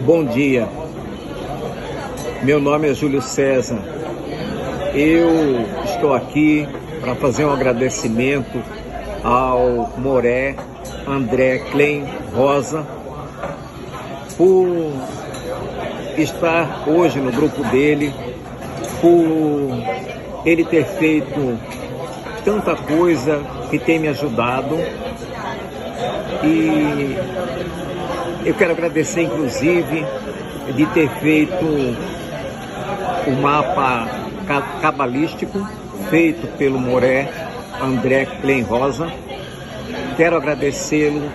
Bom dia, meu nome é Júlio César. Eu estou aqui para fazer um agradecimento ao Moré André Klein Rosa por estar hoje no grupo dele, por ele ter feito tanta coisa que tem me ajudado. E eu quero agradecer, inclusive, de ter feito o mapa cabalístico feito pelo Moré André Klein Rosa. Quero agradecê-lo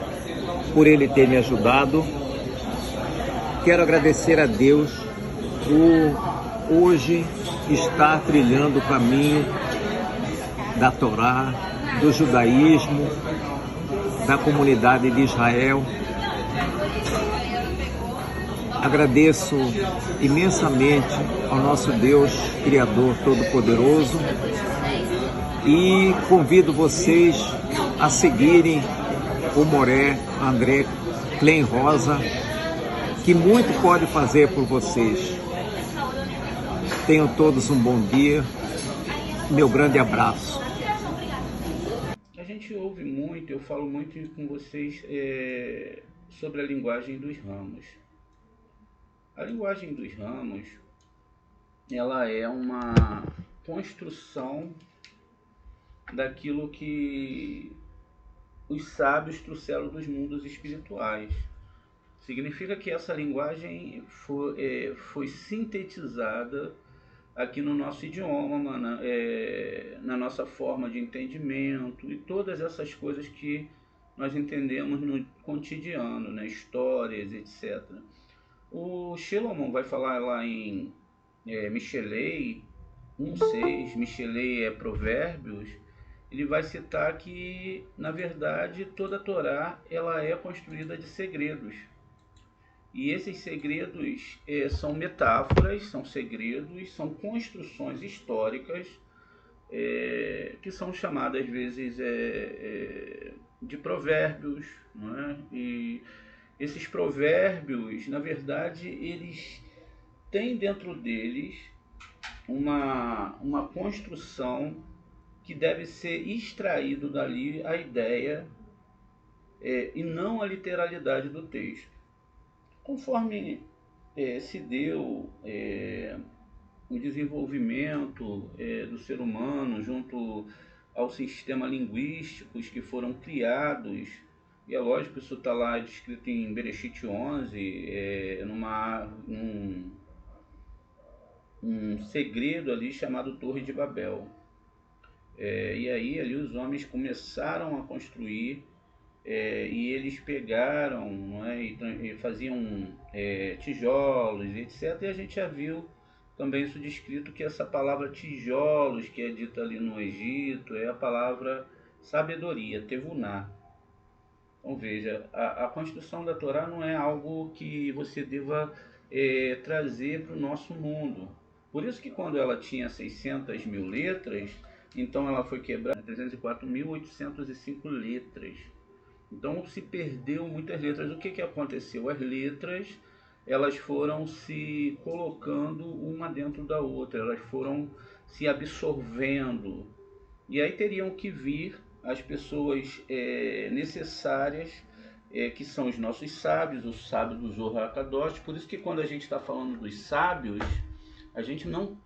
por ele ter me ajudado. Quero agradecer a Deus por hoje estar trilhando o caminho da Torá, do judaísmo, da comunidade de Israel. Agradeço imensamente ao nosso Deus, Criador Todo-Poderoso, e convido vocês a seguirem o Moré André Klein Rosa, que muito pode fazer por vocês. Tenham todos um bom dia. Meu grande abraço. A gente ouve muito, eu falo muito com vocês sobre a linguagem dos ramos. A linguagem dos ramos, ela é uma construção daquilo que os sábios trouxeram dos mundos espirituais. Significa que essa linguagem foi sintetizada aqui no nosso idioma, na nossa forma de entendimento e todas essas coisas que nós entendemos no cotidiano, né? Histórias, etc. O Shelomon vai falar lá em Mishelei 1,6, Mishelei é Provérbios. Ele vai citar que, na verdade, toda a Torá ela é construída de segredos. E esses segredos são metáforas, são segredos, são construções históricas que são chamadas, às vezes, de provérbios, não é? E esses provérbios, na verdade, eles têm dentro deles uma construção que deve ser extraído dali a ideia e não a literalidade do texto. Conforme se deu o desenvolvimento do ser humano junto aos sistemas linguísticos que foram criados, e é lógico, isso está lá descrito em Bereshit 11, um segredo ali chamado Torre de Babel. E aí ali os homens começaram a construir e eles pegaram, não é, e faziam tijolos, etc. E a gente já viu também isso descrito, que essa palavra tijolos, que é dita ali no Egito, é a palavra sabedoria, tevuná. Então veja, a construção da Torá não é algo que você deva trazer para o nosso mundo. Por isso que quando ela tinha 600 mil letras, então ela foi quebrada em 304.805 letras. Então se perdeu muitas letras. O que aconteceu? As letras elas foram se colocando uma dentro da outra, elas foram se absorvendo. E aí teriam que vir as pessoas necessárias, que são os nossos sábios, os sábios do Zohar Kadosh. Por isso que quando a gente está falando dos sábios, A gente não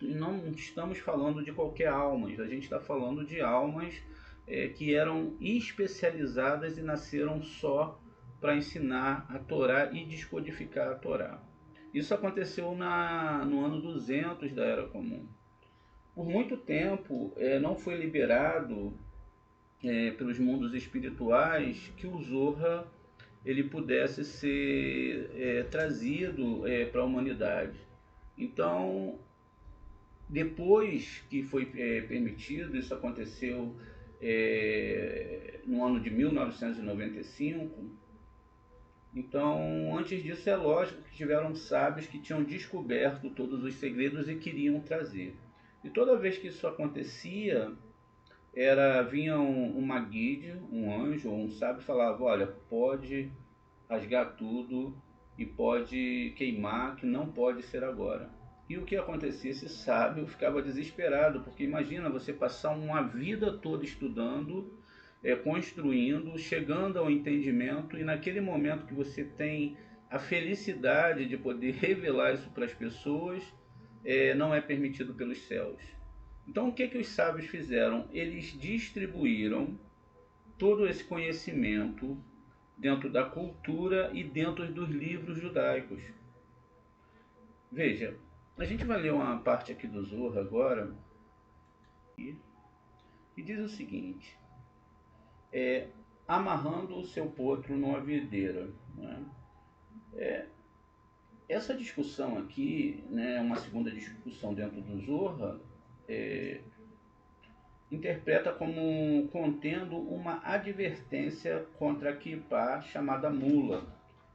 estamos falando de qualquer almas, a gente está falando de almas que eram especializadas e nasceram só para ensinar a Torá e descodificar a Torá. Isso aconteceu no ano 200 da Era Comum. Por muito tempo não foi liberado pelos mundos espirituais que o Zohar ele pudesse ser trazido para a humanidade. Então, depois que foi permitido, isso aconteceu no ano de 1995. Então, antes disso, é lógico que tiveram sábios que tinham descoberto todos os segredos e queriam trazer. E toda vez que isso acontecia, vinha uma guide, um anjo ou um sábio e falava: olha, pode rasgar tudo e pode queimar, que não pode ser agora. E o que acontecia? Esse sábio ficava desesperado, porque imagina você passar uma vida toda estudando, construindo, chegando ao entendimento, e naquele momento que você tem a felicidade de poder revelar isso para as pessoas, não é permitido pelos céus. Então o que os sábios fizeram? Eles distribuíram todo esse conhecimento dentro da cultura e dentro dos livros judaicos. Veja, a gente vai ler uma parte aqui do Zohar agora, que diz o seguinte: amarrando o seu potro numa videira. Né? Essa discussão aqui, né, uma segunda discussão dentro do Zohar, interpreta como contendo uma advertência contra a kippah chamada mula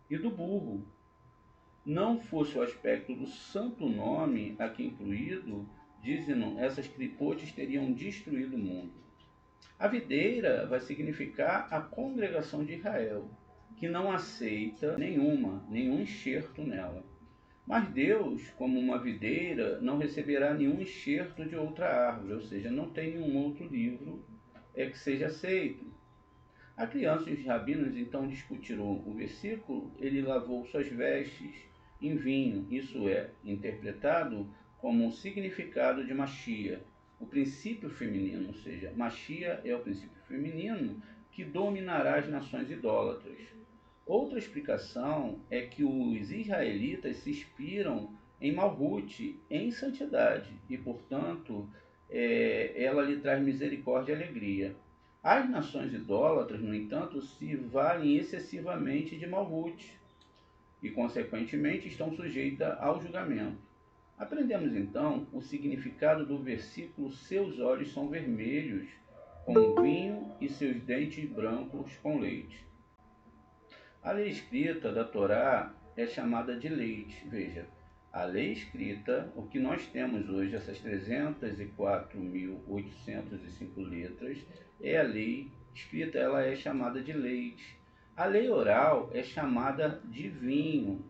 e do burro. Não fosse o aspecto do santo nome aqui incluído, dizem essas clipotes teriam destruído o mundo. A videira vai significar a congregação de Israel, que não aceita nenhum enxerto nela. Mas Deus, como uma videira, não receberá nenhum enxerto de outra árvore, ou seja, não tem nenhum outro livro que seja aceito. A criança e os rabinos então discutiram o versículo: ele lavou suas vestes em vinho, isso é interpretado como um significado de Machia, o princípio feminino, ou seja, Machia é o princípio feminino que dominará as nações idólatras. Outra explicação é que os israelitas se inspiram em Malhut, em santidade, e portanto ela lhe traz misericórdia e alegria. As nações idólatras, no entanto, se valem excessivamente de Malhut e, consequentemente, estão sujeitas ao julgamento. Aprendemos então o significado do versículo: seus olhos são vermelhos como vinho e seus dentes brancos com leite. A lei escrita da Torá é chamada de leite. Veja, a lei escrita, o que nós temos hoje, essas 304.805 letras, é a lei escrita, ela é chamada de leite. A lei oral é chamada de vinho.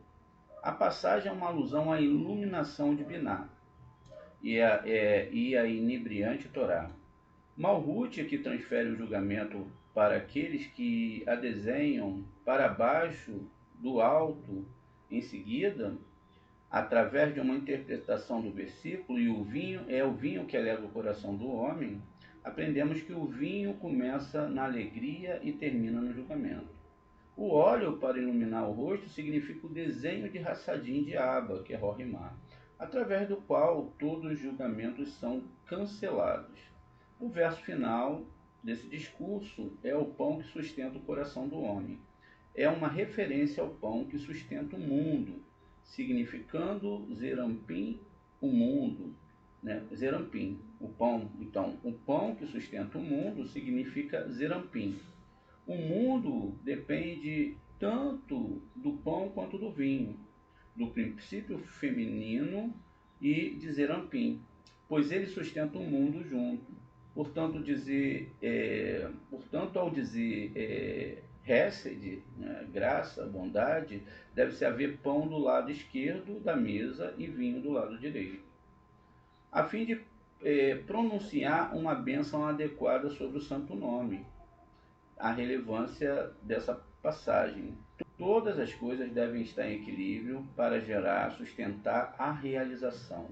A passagem é uma alusão à iluminação de Biná e a inebriante Torá. Malhut é que transfere o julgamento para aqueles que a desenham para baixo do alto em seguida, através de uma interpretação do versículo, e o vinho é o vinho que alegra o coração do homem. Aprendemos que o vinho começa na alegria e termina no julgamento. O óleo para iluminar o rosto significa o desenho de Hassadim de Abba, que é Rorimá, através do qual todos os julgamentos são cancelados. O verso final desse discurso é o pão que sustenta o coração do homem. É uma referência ao pão que sustenta o mundo, significando Zerampim, o mundo. Né? Zerampim, o pão. Então, o pão que sustenta o mundo significa Zerampim. O mundo depende tanto do pão quanto do vinho, do princípio feminino e de Zerampim, pois ele sustenta o mundo junto. Portanto, ao dizer Hesed, né, graça, bondade, deve-se haver pão do lado esquerdo da mesa e vinho do lado direito, a fim de pronunciar uma bênção adequada sobre o santo nome. A relevância dessa passagem: todas as coisas devem estar em equilíbrio para sustentar a realização.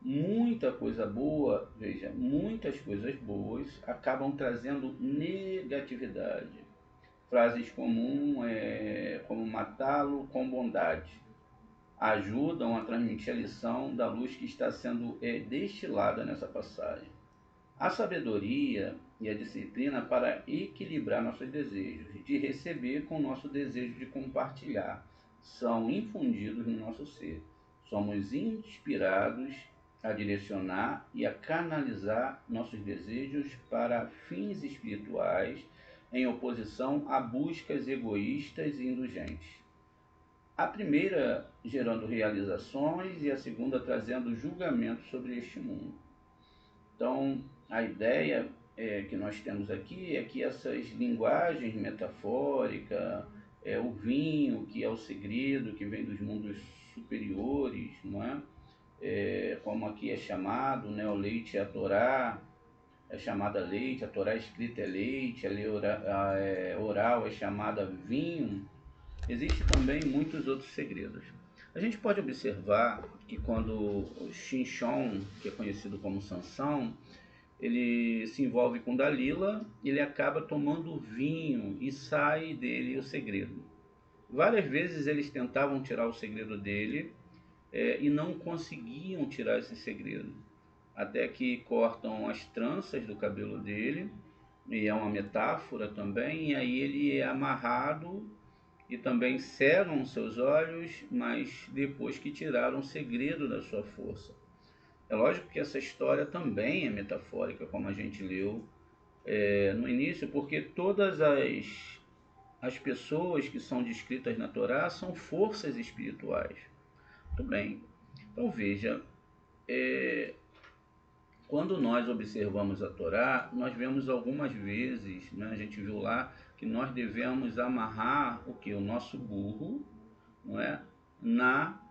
muita coisa boa, veja, muitas coisas boas acabam trazendo negatividade. Frases comuns como matá-lo com bondade ajudam a transmitir a lição da luz que está sendo destilada nessa passagem. A sabedoria e a disciplina para equilibrar nossos desejos, de receber com o nosso desejo de compartilhar, são infundidos no nosso ser. Somos inspirados a direcionar e a canalizar nossos desejos para fins espirituais, em oposição a buscas egoístas e indulgentes. A primeira gerando realizações e a segunda trazendo julgamento sobre este mundo. Então, a ideia que nós temos aqui é que essas linguagens metafóricas, o vinho, que é o segredo, que vem dos mundos superiores, não é? Como aqui é chamado, né? O leite é a Torá, é chamada leite, a Torá escrita é leite, a lei oral é chamada vinho. Existem também muitos outros segredos. A gente pode observar que quando o Shinshon, que é conhecido como Sansão, ele se envolve com Dalila, ele acaba tomando vinho e sai dele o segredo. Várias vezes eles tentavam tirar o segredo dele e não conseguiam tirar esse segredo. Até que cortam as tranças do cabelo dele, e é uma metáfora também, e aí ele é amarrado e também cegam seus olhos, mas depois que tiraram o segredo da sua força. É lógico que essa história também é metafórica, como a gente leu no início, porque todas as pessoas que são descritas na Torá são forças espirituais. Muito bem. Então veja, quando nós observamos a Torá, nós vemos algumas vezes, né, a gente viu lá, que nós devemos amarrar o que? O nosso burro, não é? Na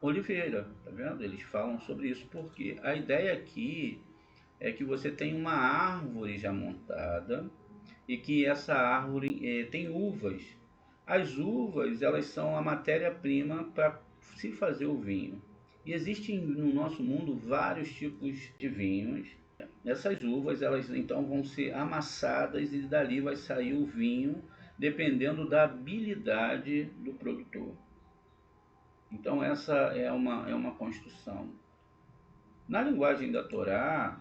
oliveira, tá vendo? Eles falam sobre isso, porque a ideia aqui é que você tem uma árvore já montada e que essa árvore tem uvas. As uvas, elas são a matéria-prima para se fazer o vinho. E existem no nosso mundo vários tipos de vinhos. Essas uvas, elas então vão ser amassadas e dali vai sair o vinho, dependendo da habilidade do produtor. Então essa é uma construção. Na linguagem da Torá,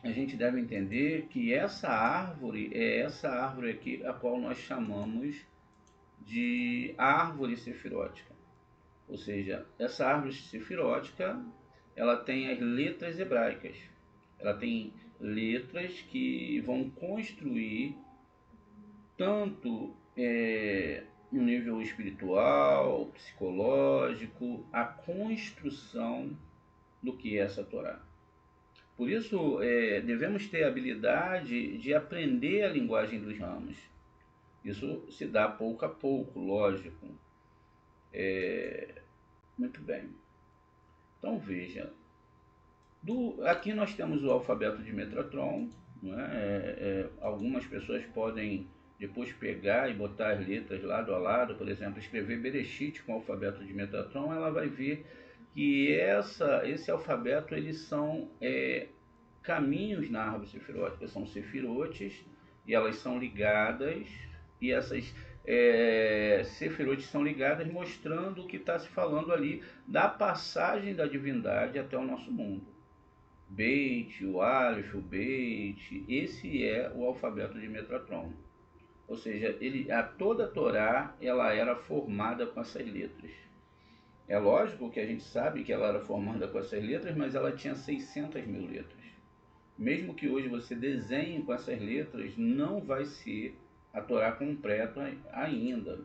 a gente deve entender que essa árvore é essa árvore aqui, a qual nós chamamos de árvore sefirótica. Ou seja, essa árvore sefirótica, ela tem as letras hebraicas. Ela tem letras que vão construir tanto no nível espiritual, psicológico, a construção do que é essa Torá. Por isso, devemos ter a habilidade de aprender a linguagem dos ramos. Isso se dá pouco a pouco, lógico. Muito bem. Então, veja. Aqui nós temos o alfabeto de Metatron. Né? Algumas pessoas podem depois pegar e botar as letras lado a lado. Por exemplo, escrever Bereshit com o alfabeto de Metatron, ela vai ver que esse alfabeto, eles são caminhos na árvore sefirótica, são sefirotes, e elas são ligadas, e essas sefirotes são ligadas, mostrando o que está se falando ali da passagem da divindade até o nosso mundo. Beit, o Aleph, o Beit, esse é o alfabeto de Metatron. Ou seja, toda a Torá, ela era formada com essas letras. É lógico que a gente sabe que ela era formada com essas letras, mas ela tinha 600 mil letras. Mesmo que hoje você desenhe com essas letras, não vai ser a Torá completa ainda.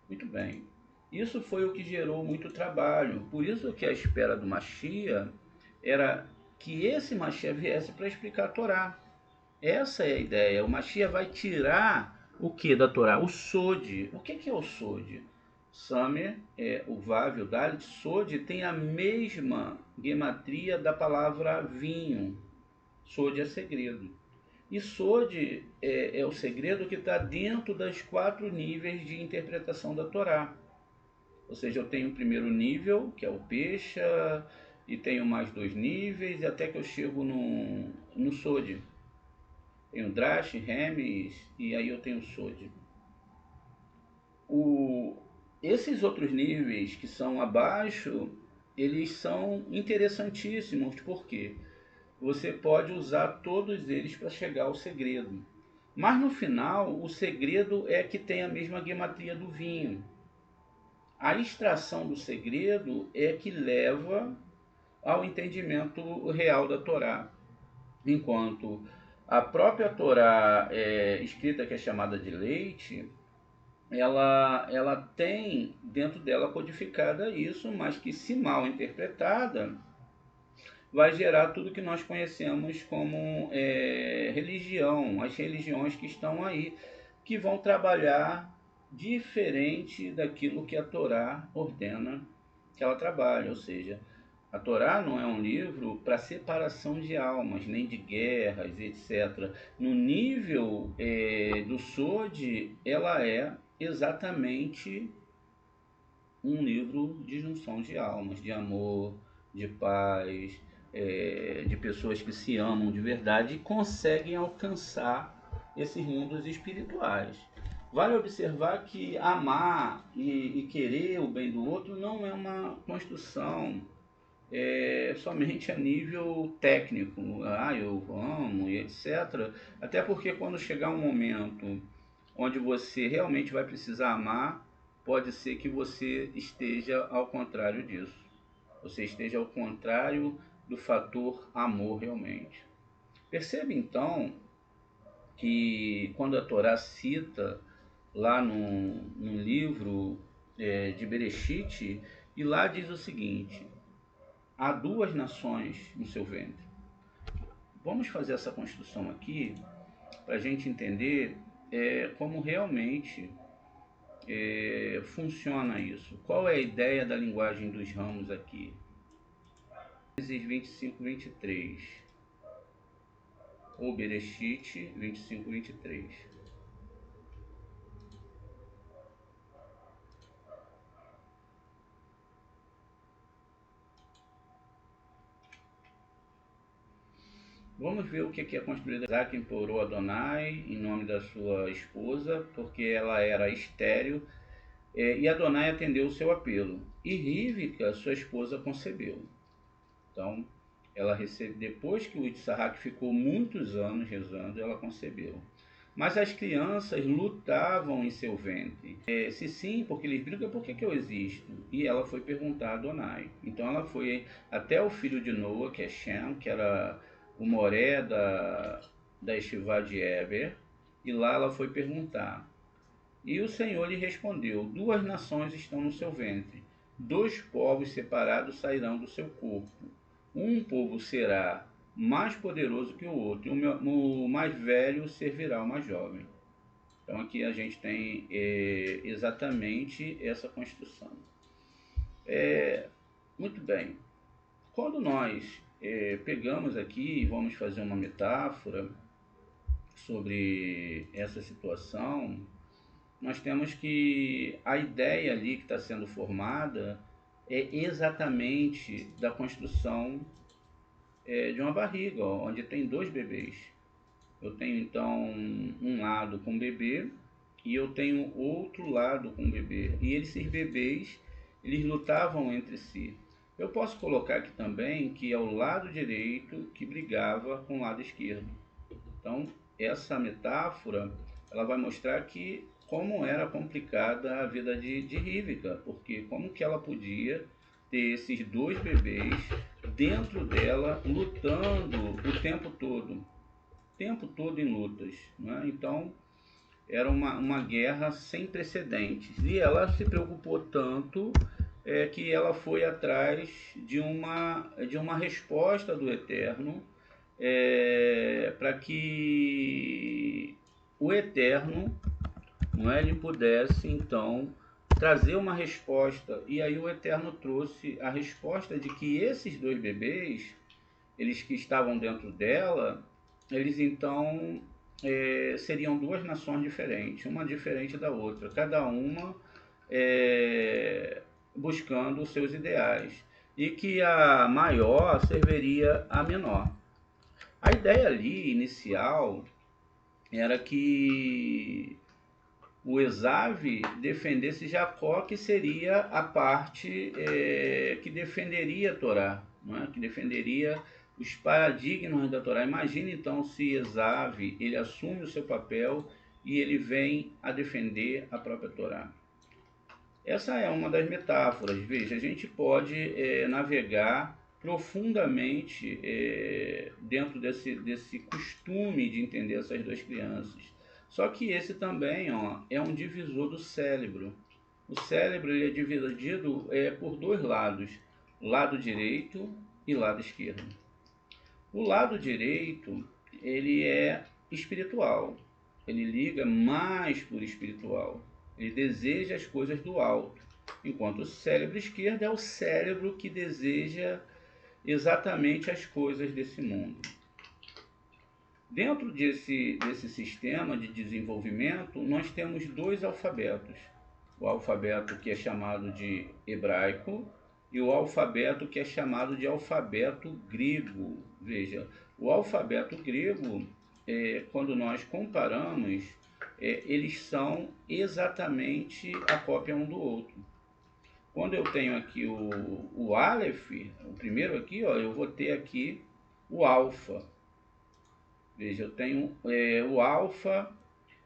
Muito bem. Isso foi o que gerou muito trabalho. Por isso que a espera do Mashiach era que esse Mashiach viesse para explicar a Torá. Essa é a ideia. O Mashiach vai tirar o que da Torá? O Sod. O que é o Sod? Samer, o Vav e o Dalit. Sod tem a mesma gematria da palavra vinho. Sod é segredo. E Sod é o segredo que está dentro das 4 níveis de interpretação da Torá. Ou seja, eu tenho o primeiro nível, que é o Pesha, e tenho mais 2 níveis, e até que eu chego no Sod. Tenho Drash, Remes, e aí eu tenho Sod. Esses outros níveis que são abaixo, eles são interessantíssimos, porque você pode usar todos eles para chegar ao segredo. Mas no final, o segredo é que tem a mesma gematria do vinho. A extração do segredo é que leva ao entendimento real da Torá. Enquanto a própria Torá escrita, que é chamada de leite, ela tem dentro dela codificada isso, mas que, se mal interpretada, vai gerar tudo que nós conhecemos como religião, as religiões que estão aí, que vão trabalhar diferente daquilo que a Torá ordena que ela trabalhe. Ou seja, a Torá não é um livro para separação de almas, nem de guerras, etc. No nível do Sod, ela é exatamente um livro de junção de almas, de amor, de paz, de pessoas que se amam de verdade e conseguem alcançar esses mundos espirituais. Vale observar que amar e querer o bem do outro não é uma construção somente a nível técnico, eu amo e etc. Até porque quando chegar um momento onde você realmente vai precisar amar, pode ser que você esteja ao contrário disso. Você esteja ao contrário do fator amor realmente. Percebe então que quando a Torá cita lá no livro de Bereshit, e lá diz o seguinte: há 2 nações no seu ventre. Vamos fazer essa construção aqui para a gente entender como realmente funciona isso. Qual é a ideia da linguagem dos ramos aqui? Gênesis 25, 23. Ou Bereshit 25, 23. Vamos ver o que é construído. Isaac implorou a Adonai em nome da sua esposa, porque ela era estéril, e Adonai atendeu o seu apelo. E Rívika, sua esposa, concebeu. Então, ela recebe, depois que o Isaac ficou muitos anos rezando, ela concebeu. Mas as crianças lutavam em seu ventre. Se sim, porque eles brigam, por que eu existo? E ela foi perguntar a Adonai. Então ela foi até o filho de Noa, que é Shem, que era o moré da Estivá de Eber, e lá ela foi perguntar. E o Senhor lhe respondeu: 2 nações estão no seu ventre, 2 povos separados sairão do seu corpo. Um povo será mais poderoso que o outro, e o mais velho servirá ao mais jovem. Então aqui a gente tem exatamente essa construção. Muito bem. Quando nós pegamos aqui e vamos fazer uma metáfora sobre essa situação, nós temos que a ideia ali que está sendo formada é exatamente da construção de uma barriga, onde tem 2 bebês. Eu tenho então um lado com bebê e eu tenho outro lado com bebê. E esses bebês, eles lutavam entre si. Eu posso colocar aqui também que é o lado direito que brigava com o lado esquerdo. Então, essa metáfora, ela vai mostrar que como era complicada a vida de Rívika, porque como que ela podia ter esses 2 bebês dentro dela lutando o tempo todo em lutas, né? Então era uma guerra sem precedentes, e ela se preocupou tanto que ela foi atrás de uma resposta do Eterno, para que o Eterno, não é, ele pudesse então trazer uma resposta. E aí o Eterno trouxe a resposta de que esses 2 bebês, eles que estavam dentro dela, eles então seriam 2 nações diferentes, uma diferente da outra, cada uma buscando os seus ideais. e que a maior serviria a menor. A ideia ali inicial era que o Esav defendesse Jacó, que seria a parte que defenderia a Torá, não é? Que defenderia os paradigmas da Torá. Imagine então se Esav ele assume o seu papel e ele vem a defender a própria Torá. Essa é uma das metáforas. Veja, a gente pode navegar profundamente dentro desse costume de entender essas duas crianças. Só que esse também é um divisor do cérebro. O cérebro ele é dividido por dois lados, lado direito e lado esquerdo. O lado direito ele é espiritual, ele liga mais para o espiritual, ele deseja as coisas do alto, enquanto o cérebro esquerdo é o cérebro que deseja exatamente as coisas desse mundo. Dentro desse sistema de desenvolvimento, nós temos dois alfabetos. O alfabeto que é chamado de hebraico e o alfabeto que é chamado de alfabeto grego. Veja, o alfabeto grego, quando nós comparamos, eles são exatamente a cópia um do outro. Quando eu tenho aqui o Aleph, o primeiro aqui, eu vou ter aqui o alfa. Veja, eu tenho o alfa,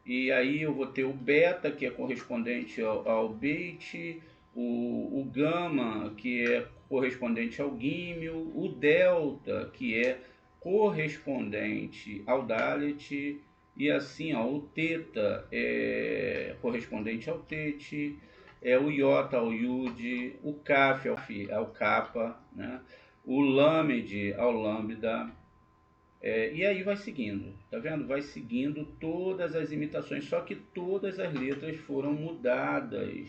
e aí eu vou ter o beta, que é correspondente ao beta, o gama, que é correspondente ao gímel, o delta, que é correspondente ao dalet, e assim, o teta é correspondente ao tet, o iota ao yud, o kaf ao kappa, né? O lamed ao lambda. E aí vai seguindo, tá vendo? Vai seguindo todas as imitações, só que todas as letras foram mudadas.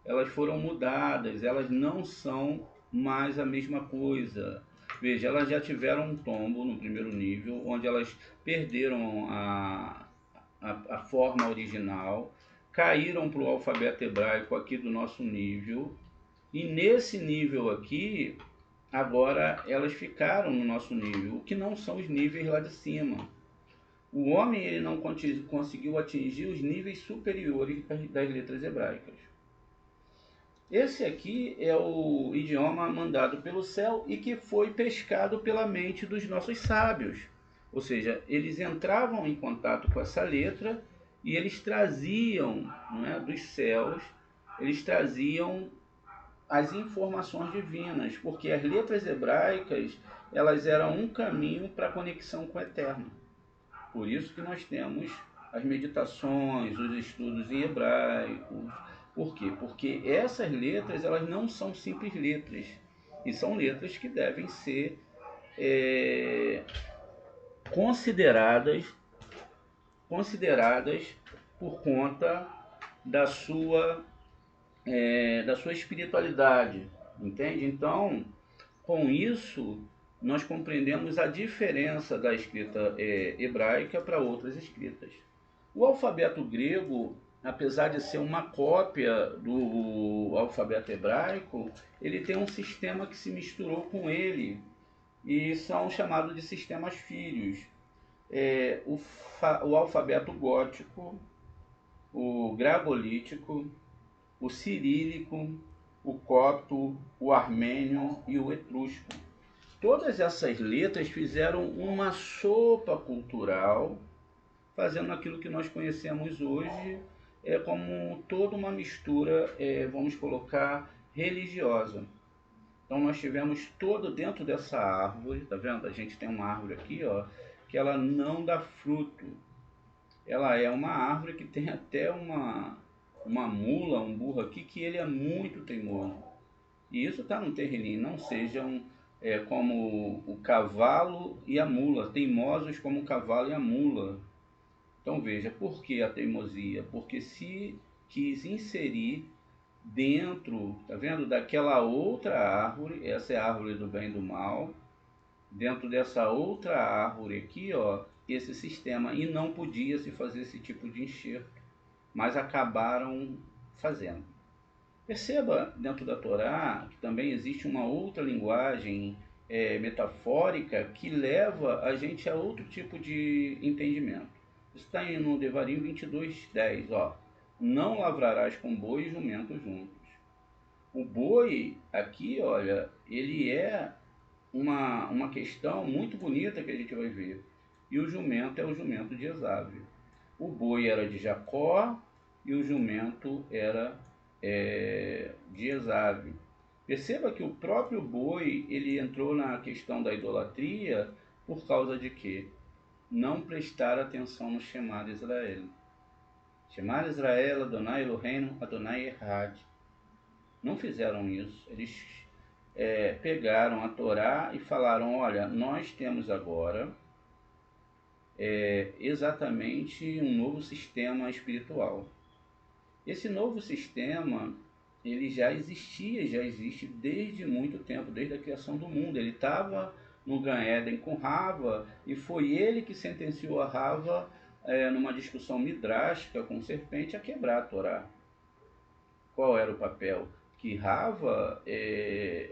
Elas não são mais a mesma coisa. Veja, elas já tiveram um tombo no primeiro nível, onde elas perderam a forma original, caíram para o alfabeto hebraico aqui do nosso nível, e nesse nível aqui, agora elas ficaram no nosso nível, o que não são os níveis lá de cima. O homem ele não conseguiu atingir os níveis superiores das letras hebraicas. Esse aqui é o idioma mandado pelo céu e que foi pescado pela mente dos nossos sábios. Ou seja, eles entravam em contato com essa letra e eles traziam, não é, dos céus, eles traziam as informações divinas, porque as letras hebraicas elas eram um caminho para a conexão com o Eterno. Por isso que nós temos as meditações, os estudos em hebraico. Por quê? Porque essas letras elas não são simples letras, e são letras que devem ser consideradas por conta da sua espiritualidade, entende? Então, com isso, nós compreendemos a diferença da escrita hebraica para outras escritas. O alfabeto grego, apesar de ser uma cópia do alfabeto hebraico, ele tem um sistema que se misturou com ele, e são chamados de sistemas filhos. O alfabeto gótico, o glagolítico, o cirílico, o copto, o armênio e o etrusco. Todas essas letras fizeram uma sopa cultural, fazendo aquilo que nós conhecemos hoje como toda uma mistura, vamos colocar, religiosa. Então nós tivemos todo dentro dessa árvore, tá vendo? A gente tem uma árvore aqui, que ela não dá fruto. Ela é uma árvore que tem até uma mula, um burro aqui, que ele é muito teimoso. E isso está no terreninho, não sejam como o cavalo e a mula, teimosos como o cavalo e a mula. Então veja, por que a teimosia? Porque se quis inserir dentro, tá vendo, daquela outra árvore, essa é a árvore do bem e do mal, dentro dessa outra árvore aqui, esse sistema, e não podia se fazer esse tipo de enxerto, mas acabaram fazendo. Perceba dentro da Torá que também existe uma outra linguagem metafórica que leva a gente a outro tipo de entendimento. Isso está no Devarim 22:10, ó. Não lavrarás com boi e jumento juntos. O boi aqui, olha, ele é uma questão muito bonita que a gente vai ver. E o jumento é o jumento de Esaú. O boi era de Jacó e o jumento era de Esaú. Perceba que o próprio boi ele entrou na questão da idolatria por causa de quê? Não prestar atenção no Shema de Israel. Shema de Israel, Adonai Eloheinu, Adonai Echad. Não fizeram isso. Eles pegaram a Torá e falaram, olha, nós temos agora exatamente um novo sistema espiritual. Esse novo sistema, ele já existe desde muito tempo, desde a criação do mundo. Ele estava no Gan Éden com Rava, e foi ele que sentenciou a Rava, numa discussão midrástica com serpente, a quebrar a Torá. Qual era o papel? Que Rava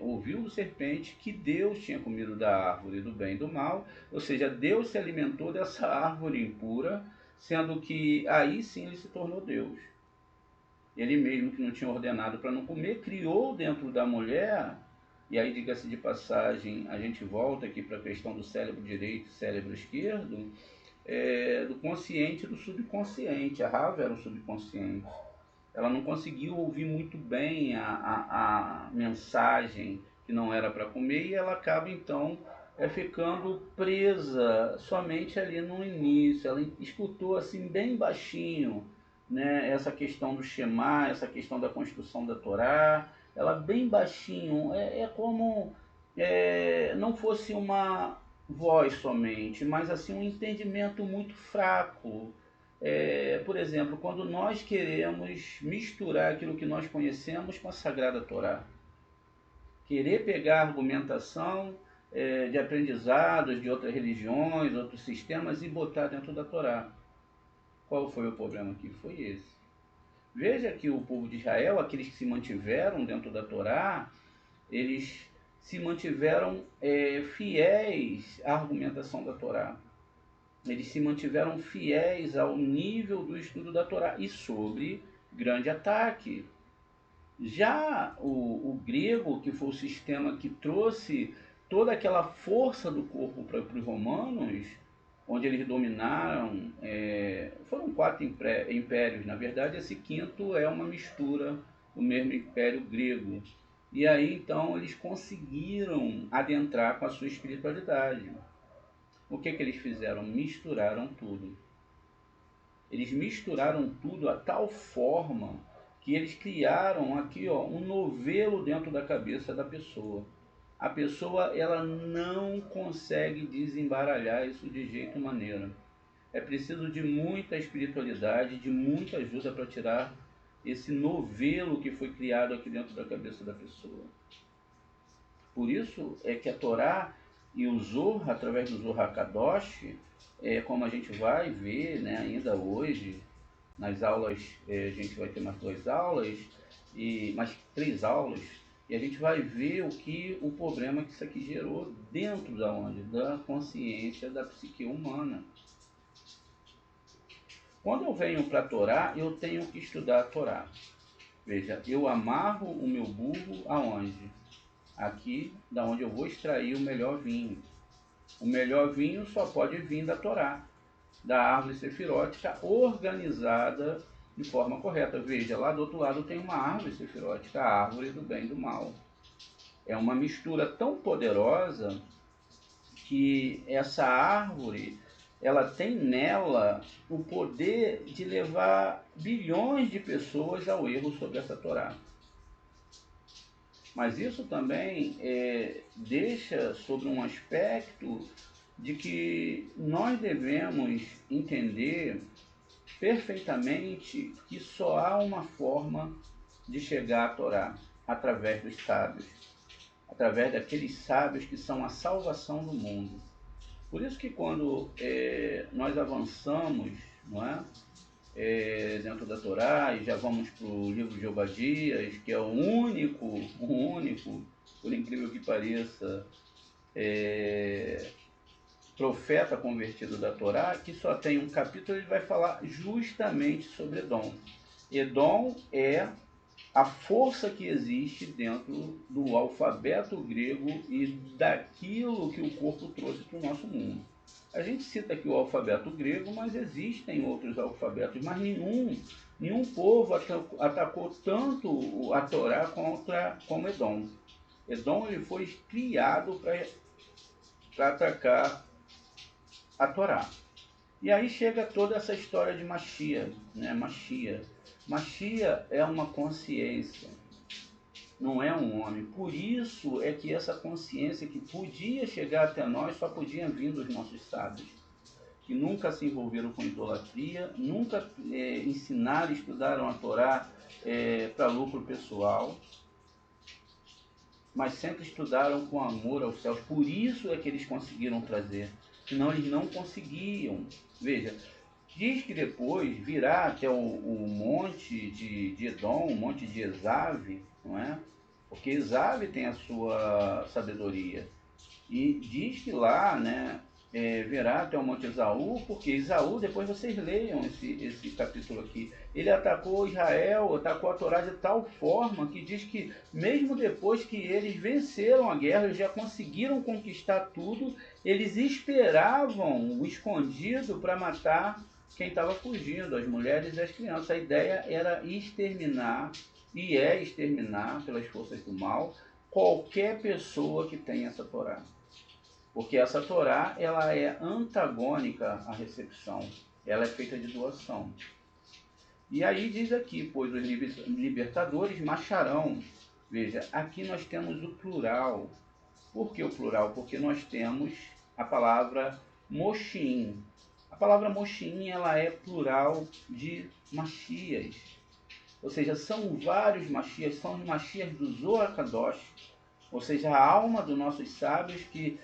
ouviu do serpente que Deus tinha comido da árvore do bem e do mal, ou seja, Deus se alimentou dessa árvore impura, sendo que aí sim ele se tornou Deus. Ele mesmo que não tinha ordenado para não comer, criou dentro da mulher, e aí diga-se de passagem, a gente volta aqui para a questão do cérebro direito e cérebro esquerdo, do consciente e do subconsciente. A Rava era o subconsciente. Ela não conseguiu ouvir muito bem a mensagem que não era para comer, e ela acaba então ficando presa somente ali no início. Ela escutou assim bem baixinho, né, essa questão do Shema, essa questão da construção da Torá, ela bem baixinho, como não fosse uma voz somente, mas assim um entendimento muito fraco. Por exemplo, quando nós queremos misturar aquilo que nós conhecemos com a Sagrada Torá, querer pegar a argumentação de aprendizados de outras religiões, outros sistemas e botar dentro da Torá. Qual foi o problema aqui? Foi esse. Veja que o povo de Israel, aqueles que se mantiveram dentro da Torá, eles se mantiveram fiéis à argumentação da Torá. Eles se mantiveram fiéis ao nível do estudo da Torá e sobre grande ataque. Já o grego, que foi o sistema que trouxe toda aquela força do corpo para os romanos, onde eles dominaram, foram 4 impérios, na verdade esse quinto é uma mistura do mesmo império grego. E aí então eles conseguiram adentrar com a sua espiritualidade. O que eles fizeram? Misturaram tudo. Eles misturaram tudo a tal forma que eles criaram aqui um novelo dentro da cabeça da pessoa. A pessoa ela não consegue desembaralhar isso de jeito maneira. É preciso de muita espiritualidade, de muita ajuda para tirar esse novelo que foi criado aqui dentro da cabeça da pessoa. Por isso é que a Torá e o Zohar, através do Zohar Kadosh, como a gente vai ver, né, ainda hoje, nas aulas, a gente vai ter mais 2 aulas, mais 3 aulas, e a gente vai ver o problema que isso aqui gerou dentro da onde? Da consciência da psique humana. Quando eu venho para a Torá, eu tenho que estudar a Torá. Veja, eu amarro o meu burro aonde? Aqui, da onde eu vou extrair o melhor vinho. O melhor vinho só pode vir da Torá, da árvore sefirótica organizada de forma correta. Veja, lá do outro lado tem uma árvore sefirótica, a árvore do bem e do mal. É uma mistura tão poderosa que essa árvore, ela tem nela o poder de levar bilhões de pessoas ao erro sobre essa Torá. Mas isso também deixa sobre um aspecto de que nós devemos entender perfeitamente que só há uma forma de chegar à Torá, através dos sábios, através daqueles sábios que são a salvação do mundo. Por isso que quando nós avançamos, não é, dentro da Torá, e já vamos para o livro de Obadias, que é o único, por incrível que pareça, profeta convertido da Torá, que só tem um capítulo. Ele vai falar justamente sobre Edom. Edom é a força que existe dentro do alfabeto grego e daquilo que o corpo trouxe para o nosso mundo. A gente cita aqui o alfabeto grego, mas existem outros alfabetos, mas nenhum povo atacou tanto a Torá como Edom. Edom ele foi criado para atacar a Torá. E aí chega toda essa história de Mashiach, né? Mashiach é uma consciência, não é um homem. Por isso é que essa consciência que podia chegar até nós só podia vir dos nossos sábios, que nunca se envolveram com idolatria, nunca ensinaram e estudaram a Torá para lucro pessoal, mas sempre estudaram com amor aos céus. Por isso é que eles conseguiram trazer, senão eles não conseguiam. Veja, diz que depois virá até o monte de Edom, o monte de Esave, não é? Porque Esave tem a sua sabedoria. E diz que lá, né, virá até o monte Esaú, porque Esaú, depois vocês leiam esse capítulo aqui, ele atacou Israel, atacou a Torá de tal forma que diz que mesmo depois que eles venceram a guerra, eles já conseguiram conquistar tudo, eles esperavam o escondido para matar quem estava fugindo, as mulheres e as crianças. A ideia era exterminar, e é exterminar pelas forças do mal, qualquer pessoa que tenha essa Torá. Porque essa Torá, ela é antagônica à recepção, ela é feita de doação. E aí diz aqui, pois os libertadores marcharão. Veja, aqui nós temos o plural. Por que o plural? Porque nós temos a palavra Moshim. A palavra Moshim, ela é plural de Machias. Ou seja, são vários Machias, são os Machias do Zohar Kadosh, ou seja, a alma dos nossos sábios, que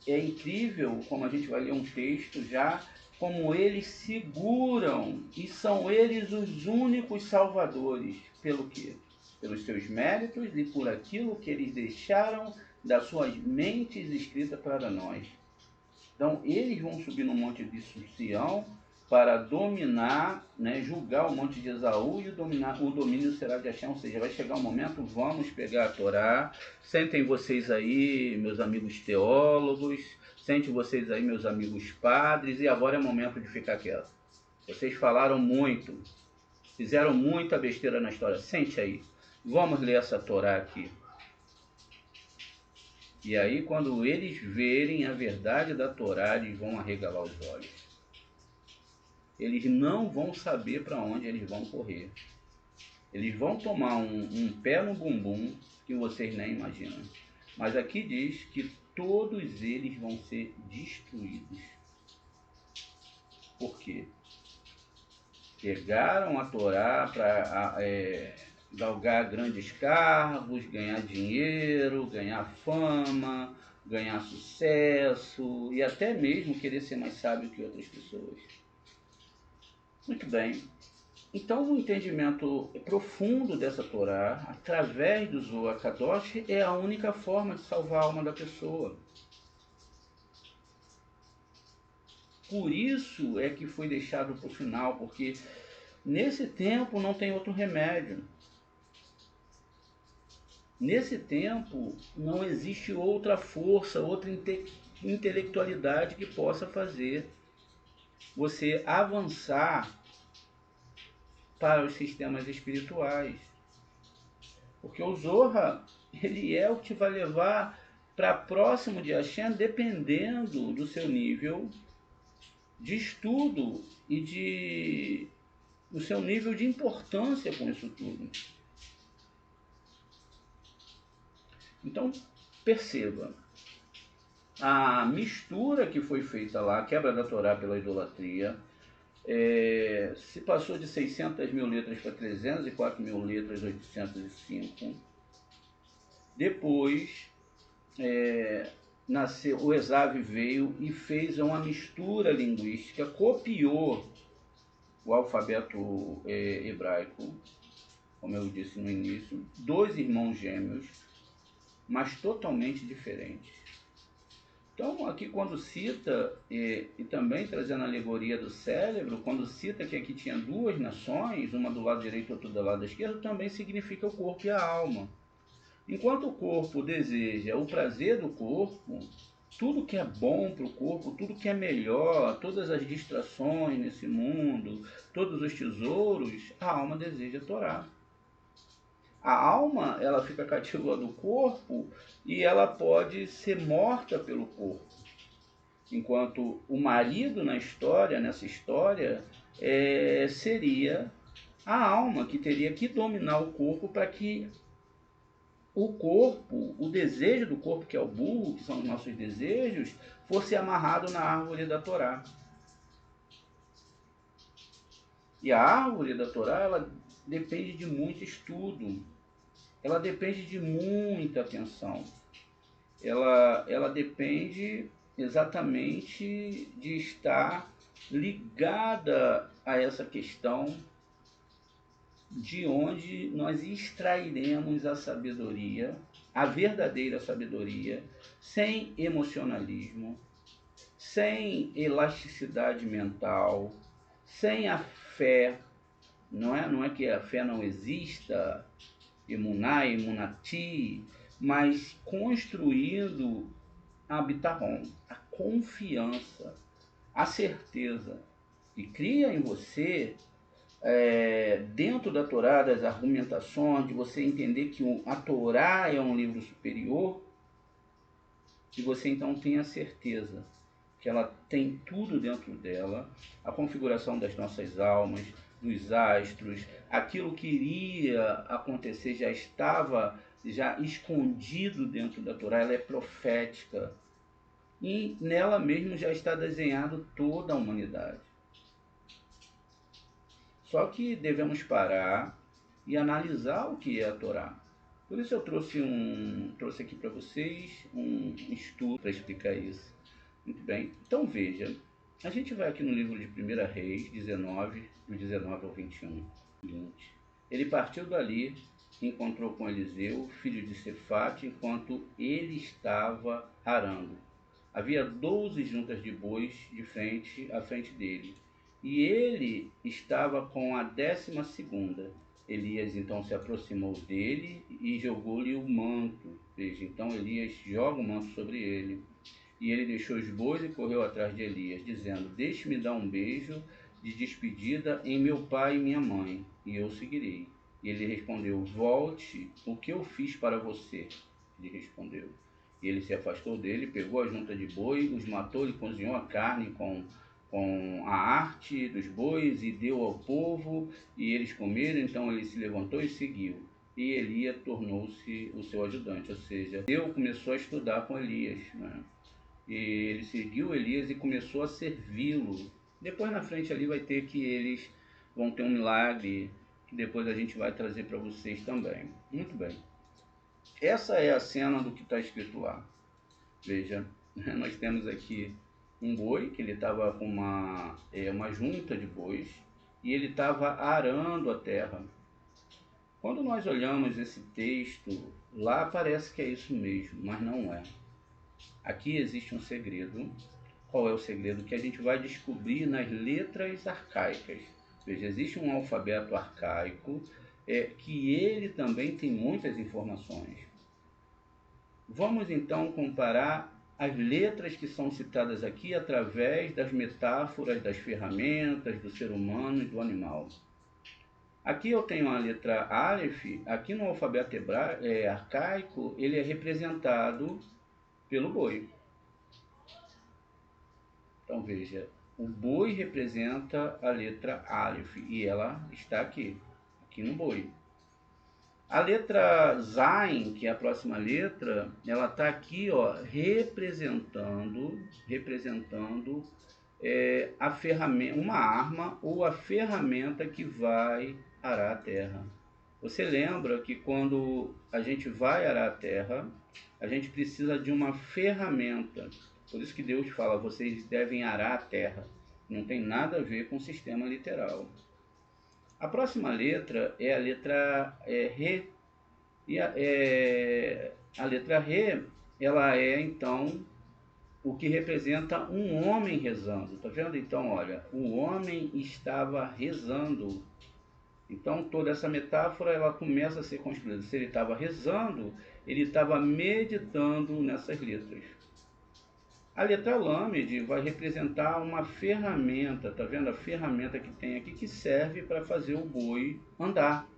é incrível, como a gente vai ler um texto já, como eles seguram, e são eles os únicos salvadores. Pelo quê? Pelos seus méritos e por aquilo que eles deixaram das suas mentes escritas para nós. Então, eles vão subir no monte de Sião para dominar, né, julgar o monte de Esaú, e o domínio será de Hashem. Ou seja, vai chegar um momento, vamos pegar a Torá. Sentem vocês aí, meus amigos teólogos, sentem vocês aí, meus amigos padres, e agora é momento de ficar quieto. Vocês falaram muito, fizeram muita besteira na história. Sente aí, vamos ler essa Torá aqui. E aí, quando eles verem a verdade da Torá, eles vão arregalar os olhos. Eles não vão saber para onde eles vão correr. Eles vão tomar um pé no bumbum que vocês nem imaginam. Mas aqui diz que todos eles vão ser destruídos. Por quê? Pegaram a Torá para galgar grandes cargos, ganhar dinheiro, ganhar fama, ganhar sucesso e até mesmo querer ser mais sábio que outras pessoas. Muito bem. Então, o entendimento profundo dessa Torá, através do Zohar Kadosh, é a única forma de salvar a alma da pessoa. Por isso é que foi deixado para o final, porque nesse tempo não tem outro remédio. Nesse tempo não existe outra força, outra intelectualidade que possa fazer você avançar para os sistemas espirituais. Porque o Zohar, ele é o que te vai levar para próximo de Hashem, dependendo do seu nível de estudo e do seu nível de importância com isso tudo. Então, perceba, a mistura que foi feita lá, a quebra da Torá pela idolatria, se passou de 600 mil letras para 304 mil letras, 805. Depois, nasceu, o Esave veio e fez uma mistura linguística, copiou o alfabeto hebraico, como eu disse no início, dois irmãos gêmeos, mas totalmente diferentes. Então, aqui quando cita, e também trazendo a alegoria do cérebro, quando cita que aqui tinha duas nações, uma do lado direito e outra do lado esquerdo, também significa o corpo e a alma. Enquanto o corpo deseja o prazer do corpo, tudo que é bom para o corpo, tudo que é melhor, todas as distrações nesse mundo, todos os tesouros, a alma deseja a Torá. A alma, ela fica cativa do corpo e ela pode ser morta pelo corpo. Enquanto o marido nessa história, seria a alma que teria que dominar o corpo para que o corpo, o desejo do corpo, que é o burro, que são os nossos desejos, fosse amarrado na árvore da Torá. E a árvore da Torá, ela depende de muito estudo, ela depende de muita atenção, ela depende exatamente de estar ligada a essa questão de onde nós extrairemos a sabedoria, a verdadeira sabedoria, sem emocionalismo, sem elasticidade mental, sem a fé. Não é que a fé não exista, emuná, emunati, mas construindo a bitahon, a confiança, a certeza, e cria em você, dentro da Torá, das argumentações, de você entender que a Torá é um livro superior, e você então tem a certeza que ela tem tudo dentro dela, a configuração das nossas almas, dos astros, aquilo que iria acontecer já estava já escondido dentro da Torá, ela é profética, e nela mesmo já está desenhado toda a humanidade. Só que devemos parar e analisar o que é a Torá. Por isso eu trouxe aqui para vocês um estudo para explicar isso. Muito bem. Então veja, a gente vai aqui no livro de 1 Reis 19, do 19 ao 21. Ele partiu dali e encontrou com Eliseu, filho de Sefate, enquanto ele estava arando. Havia 12 juntas de bois à frente dele, e ele estava com a 12ª. Elias então se aproximou dele e jogou-lhe o manto. Veja, então Elias joga o manto sobre ele. E ele deixou os bois e correu atrás de Elias, dizendo: Deixe-me dar um beijo de despedida em meu pai e minha mãe, e eu seguirei. E ele respondeu: Volte, o que eu fiz para você? Ele respondeu. E ele se afastou dele, pegou a junta de boi, os matou e cozinhou a carne com a arte dos bois e deu ao povo, e eles comeram. Então ele se levantou e seguiu. E Elias tornou-se o seu ajudante, ou seja, Deus começou a estudar com Elias, né? E ele seguiu Elias e começou a servi-lo. Depois na frente ali vai ter que eles vão ter um milagre, que depois a gente vai trazer para vocês também. Muito bem. Essa é a cena do que está escrito lá. Veja, nós temos aqui um boi, que ele estava com uma junta de bois, e ele estava arando a terra. Quando nós olhamos esse texto, lá parece que é isso mesmo, mas não é. Aqui existe um segredo. Qual é o segredo? Que a gente vai descobrir nas letras arcaicas. Veja, existe um alfabeto arcaico, que ele também tem muitas informações. Vamos então comparar as letras que são citadas aqui através das metáforas, das ferramentas, do ser humano e do animal. Aqui eu tenho a letra Aleph. Aqui no alfabeto arcaico, ele é representado pelo boi. Então veja, o boi representa a letra Aleph e ela está aqui no boi. A letra Zain, que é a próxima letra, ela está aqui, ó, representando a ferramenta, uma arma ou a ferramenta que vai arar a terra. Você lembra que quando a gente vai arar a terra, a gente precisa de uma ferramenta. Por isso que Deus fala: vocês devem arar a terra. Não tem nada a ver com o sistema literal. A próxima letra é a letra Re. E a letra Re, ela é então o que representa um homem rezando. Tá vendo? Então, olha, o homem estava rezando. Então, toda essa metáfora ela começa a ser construída. Se ele estava rezando, ele estava meditando nessas letras. A letra Lâmede vai representar uma ferramenta, tá vendo? A ferramenta que tem aqui que serve para fazer o boi andar.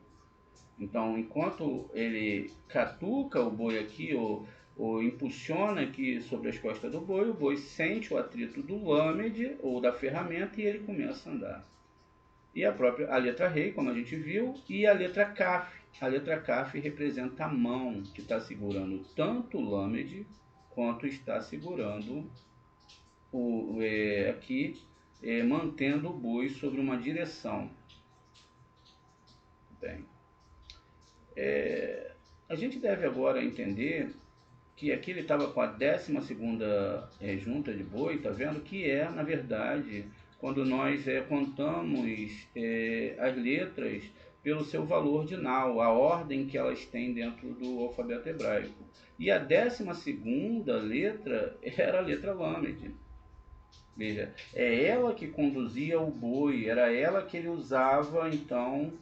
Então, enquanto ele catuca o boi aqui, ou impulsiona aqui sobre as costas do boi, o boi sente o atrito do lâmede ou da ferramenta e ele começa a andar. E a letra Rei, como a gente viu, e a letra Kaf. A letra Kaf representa a mão que está segurando tanto o lâmede quanto está segurando aqui, mantendo o boi sobre uma direção. Bem, a gente deve agora entender que aqui ele estava com a 12ª junta de boi, tá vendo? Que na verdade, quando nós contamos as letras pelo seu valor ordinal, a ordem que elas têm dentro do alfabeto hebraico. E a 12ª letra era a letra Lâmede. Veja, é ela que conduzia o boi, era ela que ele usava então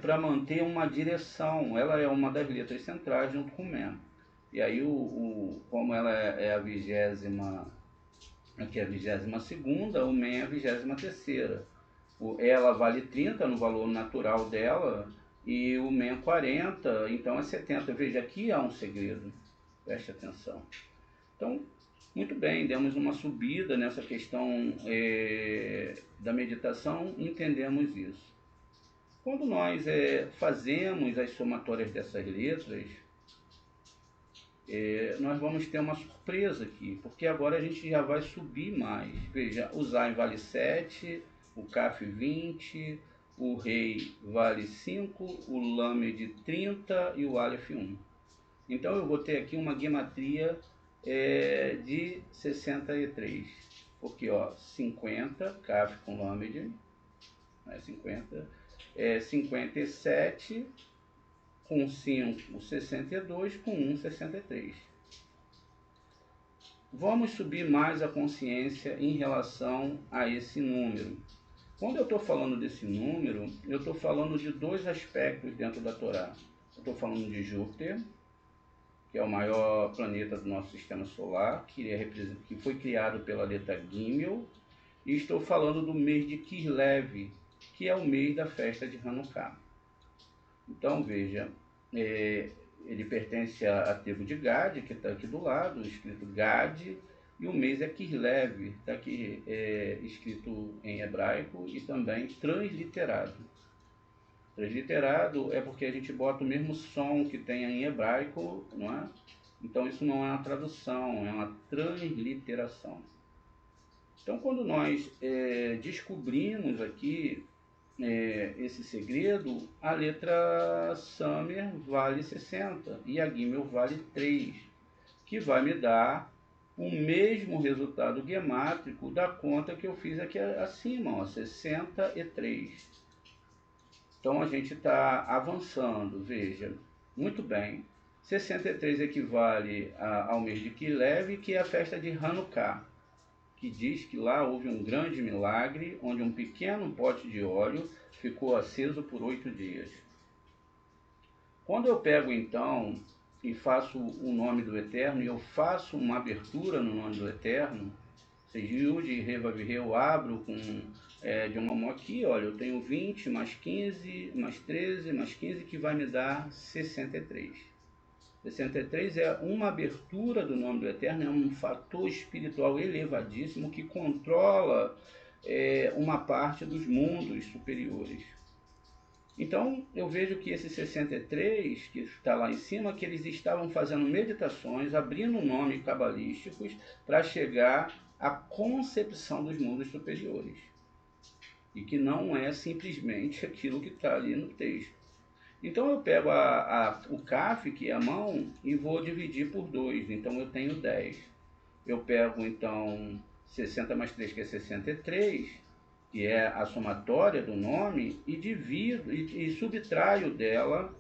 para manter uma direção. Ela é uma das letras centrais junto com o Mem. E aí, como ela é a 20ª, aqui é a 22ª, o Mem é a 23ª. Ela vale 30 no valor natural dela e o Mem 40, então é 70. Veja, aqui há um segredo, preste atenção. Então, muito bem, demos uma subida nessa questão da meditação, entendemos isso. Quando nós fazemos as somatórias dessas letras, nós vamos ter uma surpresa aqui, porque agora a gente já vai subir mais. Veja, o Zain vale 7, o Kaf 20, o Rei vale 5, o Lamed 30 e o Aleph 1. Então eu vou ter aqui uma gematria de 63, porque 50, Kaf com Lamed, 50, 57, com 5, 62, com 1, 63. Vamos subir mais a consciência em relação a esse número. Quando eu estou falando desse número, eu estou falando de dois aspectos dentro da Torá. Eu estou falando de Júpiter, que é o maior planeta do nosso sistema solar, que foi criado pela letra Gimel, e estou falando do mês de Kislev, que é o mês da festa de Hanukkah. Então veja, ele pertence à tribo de Gad, que está aqui do lado, escrito Gad, e o mês é Kislev, está aqui escrito em hebraico e também transliterado. Transliterado é porque a gente bota o mesmo som que tem em hebraico, não é? Então isso não é uma tradução, é uma transliteração. Então quando nós descobrimos aqui esse segredo, a letra Samer vale 60 e a Gimel vale 3, que vai me dar o mesmo resultado gemátrico da conta que eu fiz aqui acima, 63. Então a gente está avançando, veja, muito bem. 63 equivale ao mês de Kislev, que é a festa de Hanukkah, que diz que lá houve um grande milagre, onde um pequeno pote de óleo ficou aceso por 8 dias. Quando eu pego então e faço o nome do Eterno, e eu faço uma abertura no nome do Eterno, seja Yud, Revav, eu abro com de uma mão aqui, olha, eu tenho 20 mais 15, mais 13, mais 15, que vai me dar 63. 63 é uma abertura do nome do Eterno, é um fator espiritual elevadíssimo que controla uma parte dos mundos superiores. Então eu vejo que esse 63, que está lá em cima, que eles estavam fazendo meditações, abrindo nomes cabalísticos para chegar à concepção dos mundos superiores. E que não é simplesmente aquilo que está ali no texto. Então eu pego o Kaf, que é a mão, e vou dividir por 2, então eu tenho 10. Eu pego então 60 mais 3, que é 63, que é a somatória do nome, e divido e subtraio dela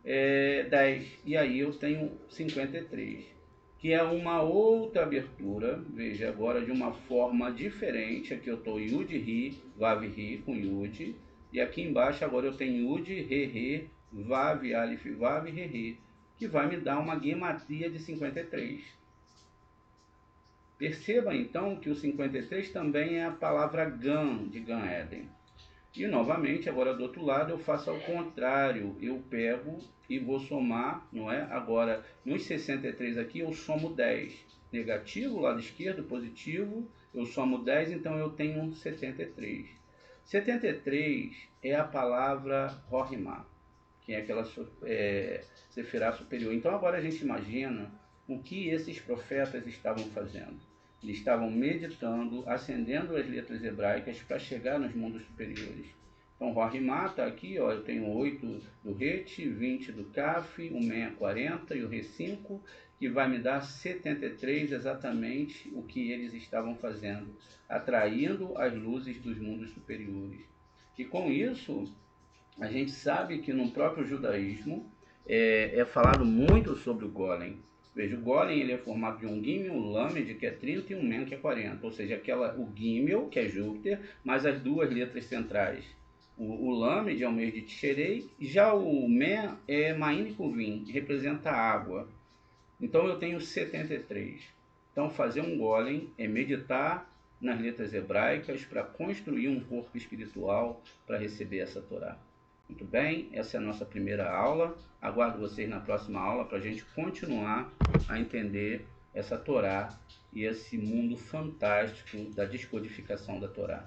10, e aí eu tenho 53, que é uma outra abertura. Veja agora de uma forma diferente. Aqui eu estou Yud, Ri, Vav, Ri com Yud, e aqui embaixo agora eu tenho Yud, Re, Re, Vav, Alif, Vav, Re, Re, que vai me dar uma guimatria de 53. Perceba então que o 53 também é a palavra Gan, de Gan Eden. E novamente, agora do outro lado, eu faço ao contrário. Eu pego e vou somar, não é? Agora, nos 63 aqui, eu somo 10. Negativo, lado esquerdo, positivo. Eu somo 10, então eu tenho 73. 73 é a palavra Rohimá, que é aquela Sefirá superior. Então agora a gente imagina o que esses profetas estavam fazendo. Eles estavam meditando, acendendo as letras hebraicas para chegar nos mundos superiores. Então, Rohimá está aqui, ó, eu tenho 8 do Het, 20 do Kaf, o Men 40 e o Re 5, que vai me dar 73, exatamente o que eles estavam fazendo, atraindo as luzes dos mundos superiores. E com isso, a gente sabe que no próprio judaísmo é falado muito sobre o Golem. Veja, o Golem ele é formado de um Gimel, um Lamed, que é 30, e um Men, que é 40. Ou seja, o Gimel, que é Júpiter, mais as duas letras centrais. O Lamed é o mês de Tisherei, já o Men é Maim Kuvim, representa a água. Então eu tenho 73. Então fazer um Golem é meditar nas letras hebraicas para construir um corpo espiritual para receber essa Torá. Muito bem, essa é a nossa primeira aula. Aguardo vocês na próxima aula para a gente continuar a entender essa Torá e esse mundo fantástico da descodificação da Torá.